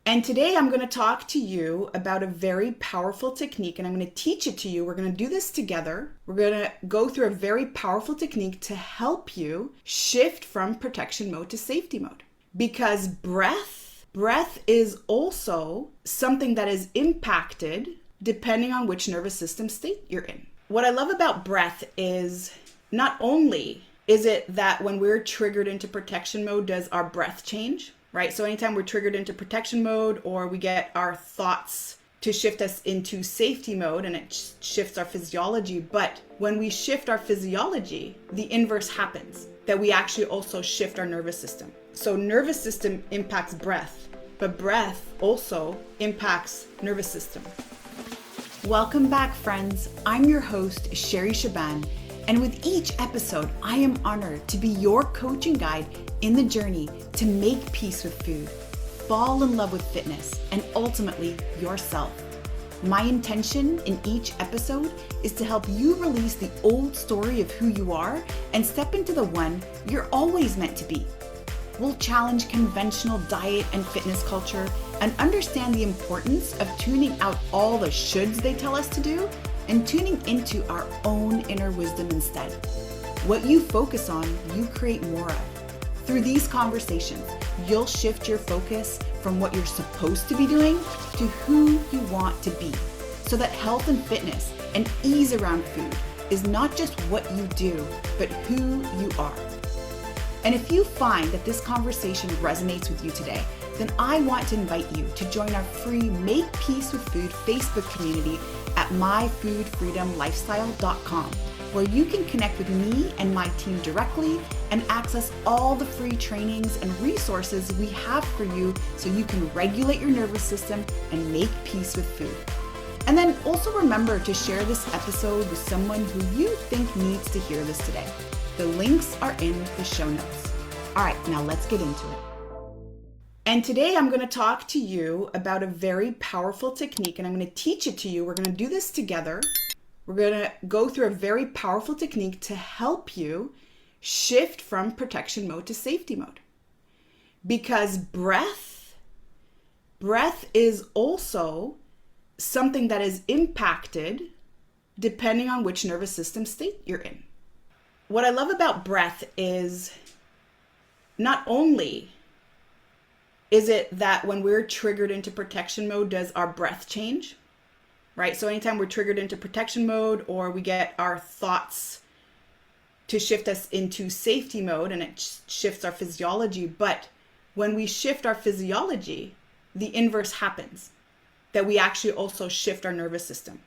And today I'm going to talk to you about a very powerful technique, and I'm going to teach it to you. We're going to do this together. We're going to go through a very powerful technique to help you shift from protection mode to safety mode. Because breath is also something that is impacted depending on which nervous system state you're in. What I love about breath is not only is it that when we're triggered into protection mode, does our breath change? Right? So anytime we're triggered into protection mode or we get our thoughts to shift us into safety mode and it shifts our physiology. But when we shift our physiology, the inverse happens, that we actually also shift our nervous system. So nervous system impacts breath, but breath also impacts nervous system. Welcome back, friends. I'm your host, Shaban. And with each episode, I am honored to be your coach and guide in the journey to make peace with food, fall in love with fitness, and ultimately yourself. My intention in each episode is to help you release the old story of who you are and step into the one you're always meant to be. We'll challenge conventional diet and fitness culture and understand the importance of tuning out all the shoulds they tell us to do and tuning into our own inner wisdom instead. What you focus on, you create more of. Through these conversations, you'll shift your focus from what you're supposed to be doing to who you want to be, so that health and fitness and ease around food is not just what you do, but who you are. And if you find that this conversation resonates with you today, then I want to invite you to join our free Make Peace with Food Facebook community at myfoodfreedomlifestyle.com, where you can connect with me and my team directly and access all the free trainings and resources we have for you so you can regulate your nervous system and make peace with food. And then also remember to share this episode with someone who you think needs to hear this today. The links are in the show notes. All right, now let's get into it. And today I'm going to talk to you about a very powerful technique, and I'm going to teach it to you. We're going to do this together. We're going to go through a very powerful technique to help you shift from protection mode to safety mode. Because breath is also something that is impacted depending on which nervous system state you're in. What I love about breath is not only is it that when we're triggered into protection mode, does our breath change? Right? So anytime we're triggered into protection mode or we get our thoughts to shift us into safety mode and it shifts our physiology. But when we shift our physiology, the inverse happens, that we actually also shift our nervous system.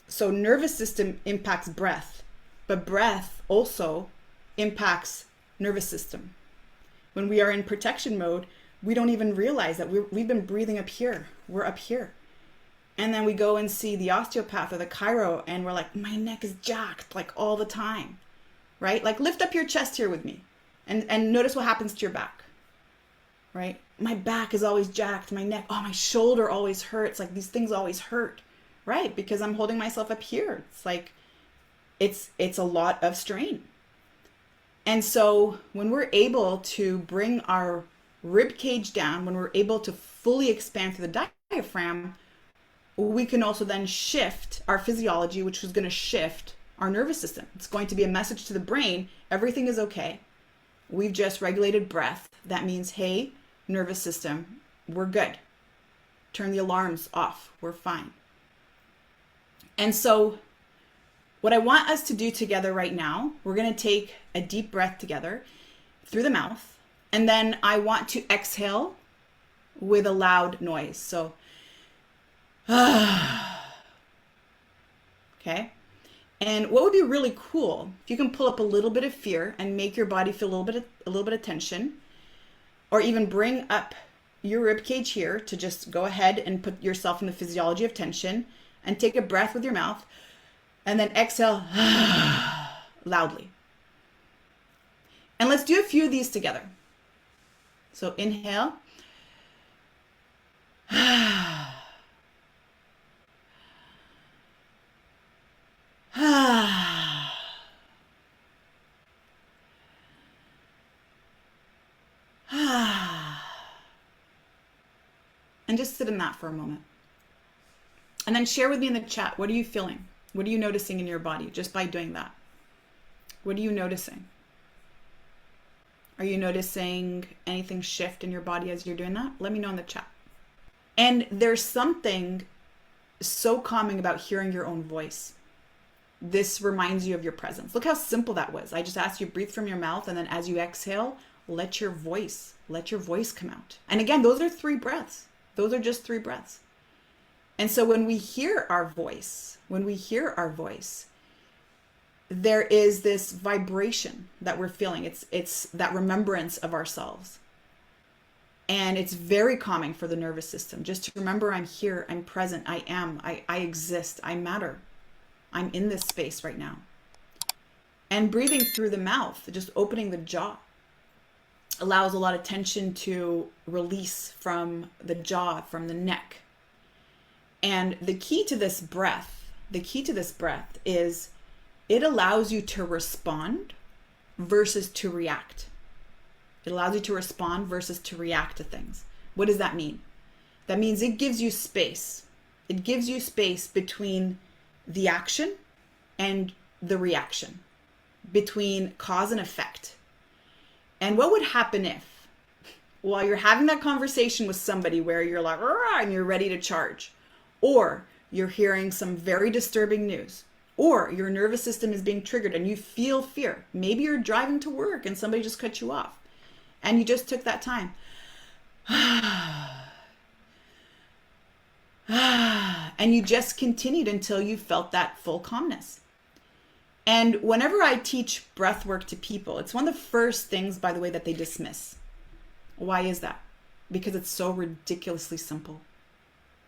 So nervous system impacts breath, but breath also impacts nervous system. When we are in protection mode, we don't even realize that we've been breathing up here. We're up here. And then we go and see the osteopath or the chiro and we're like, my neck is jacked like all the time, right? Like lift up your chest here with me and notice what happens to your back, right? My back is always jacked, my neck, my shoulder always hurts. Like these things always hurt, right? Because I'm holding myself up here. It's like, it's a lot of strain. And so when we're able to bring our rib cage down, when we're able to fully expand through the diaphragm, we can also then shift our physiology, which is going to shift our nervous system. It's going to be a message to the brain, everything is okay. We've just regulated breath. That means, hey, nervous system, we're good. Turn the alarms off, we're fine. And so what I want us to do together right now, we're going to take a deep breath together through the mouth, and then I want to exhale with a loud noise. So, okay. And what would be really cool, if you can pull up a little bit of fear and make your body feel a little bit of tension, or even bring up your rib cage here to just go ahead and put yourself in the physiology of tension and take a breath with your mouth and then exhale loudly. And let's do a few of these together. So inhale. And just sit in that for a moment. And then share with me in the chat, what are you feeling? What are you noticing in your body just by doing that? What are you noticing? Are you noticing anything shift in your body as you're doing that? Let me know in the chat. And there's something so calming about hearing your own voice. This reminds you of your presence. Look how simple that was. I just asked you breathe from your mouth, and then as you exhale, let your voice come out. And again, those are 3 breaths. Those are just 3 breaths. And so when we hear our voice, there is this vibration that we're feeling. It's that remembrance of ourselves. And it's very calming for the nervous system. Just to remember, I'm here, I'm present, I am, I exist, I matter. I'm in this space right now. And breathing through the mouth, just opening the jaw, allows a lot of tension to release from the jaw, from the neck. And the key to this breath is it allows you to respond versus to react. It allows you to respond versus to react to things. What does that mean? That means it gives you space. It gives you space between the action and the reaction, between cause and effect. And what would happen if, while you're having that conversation with somebody where you're like, and you're ready to charge, or you're hearing some very disturbing news, or your nervous system is being triggered and you feel fear. Maybe you're driving to work and somebody just cut you off and you just took that time. And you just continued until you felt that full calmness. And whenever I teach breath work to people, it's one of the first things, by the way, that they dismiss. Why is that? Because it's so ridiculously simple.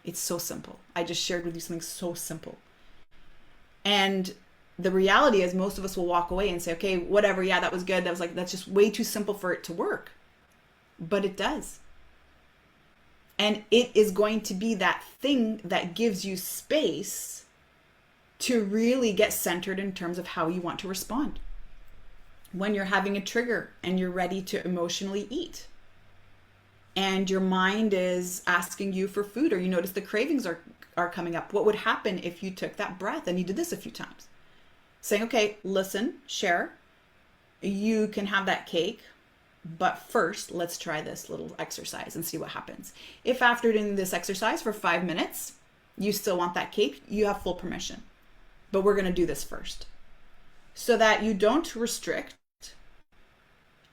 It's so simple. I just shared with you something so simple. And the reality is most of us will walk away and say, okay, whatever. Yeah, that was good. That's just way too simple for it to work. But it does. And it is going to be that thing that gives you space to really get centered in terms of how you want to respond. When you're having a trigger and you're ready to emotionally eat, and your mind is asking you for food, or you notice the cravings are coming up, what would happen if you took that breath and you did this a few times? Saying, okay, listen, share, you can have that cake, but first let's try this little exercise and see what happens. If after doing this exercise for 5 minutes, you still want that cake, you have full permission. But we're going to do this first, so that you don't restrict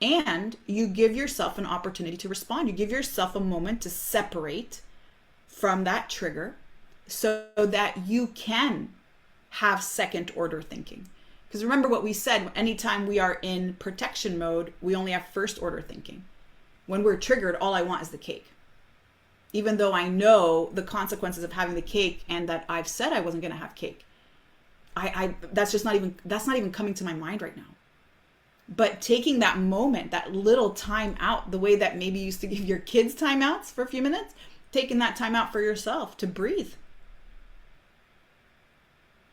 and you give yourself an opportunity to respond. You give yourself a moment to separate from that trigger so that you can have second order thinking. Because remember what we said, anytime we are in protection mode, we only have first order thinking. When we're triggered, all I want is the cake. Even though I know the consequences of having the cake and that I've said I wasn't going to have cake. That's not even coming to my mind right now. But taking that moment, that little time out, the way that maybe you used to give your kids timeouts for a few minutes, taking that time out for yourself to breathe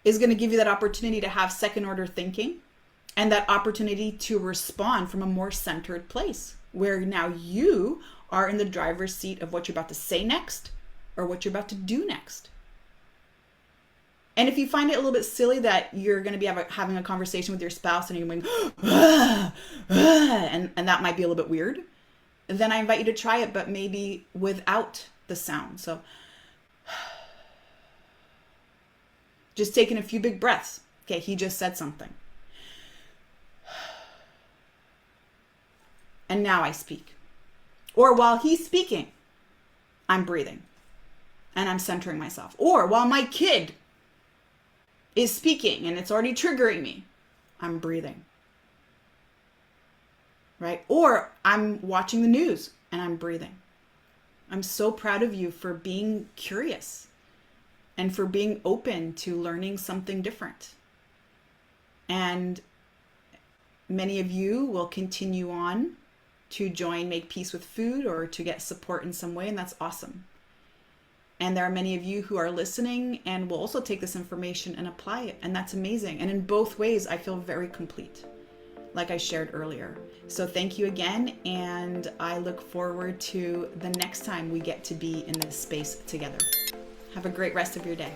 is going to give you that opportunity to have second order thinking and that opportunity to respond from a more centered place where now you are in the driver's seat of what you're about to say next or what you're about to do next. And if you find it a little bit silly that you're going to be having a conversation with your spouse and you're going, and that might be a little bit weird, then I invite you to try it, but maybe without the sound. So just taking a few big breaths. Okay, he just said something. And now I speak. Or while he's speaking, I'm breathing and I'm centering myself. Or while my kid is speaking and it's already triggering me, I'm breathing. Right? Or I'm watching the news and I'm breathing. I'm so proud of you for being curious and for being open to learning something different. And many of you will continue on to join Make Peace with Food or to get support in some way, and that's awesome. And there are many of you who are listening and will also take this information and apply it, and that's amazing. And in both ways, I feel very complete. like I shared earlier. So thank you again, and I look forward to the next time we get to be in this space together. Have a great rest of your day.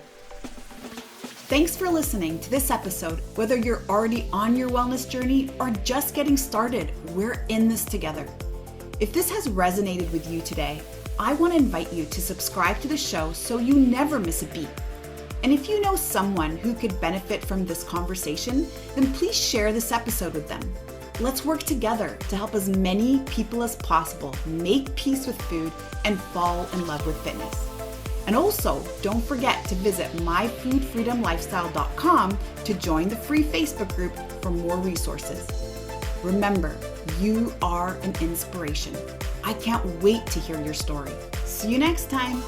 Thanks for listening to this episode. Whether you're already on your wellness journey or just getting started, we're in this together. If this has resonated with you today, I want to invite you to subscribe to the show so you never miss a beat. And if you know someone who could benefit from this conversation, then please share this episode with them. Let's work together to help as many people as possible make peace with food and fall in love with fitness. And also, don't forget to visit myfoodfreedomlifestyle.com to join the free Facebook group for more resources. Remember, you are an inspiration. I can't wait to hear your story. See you next time.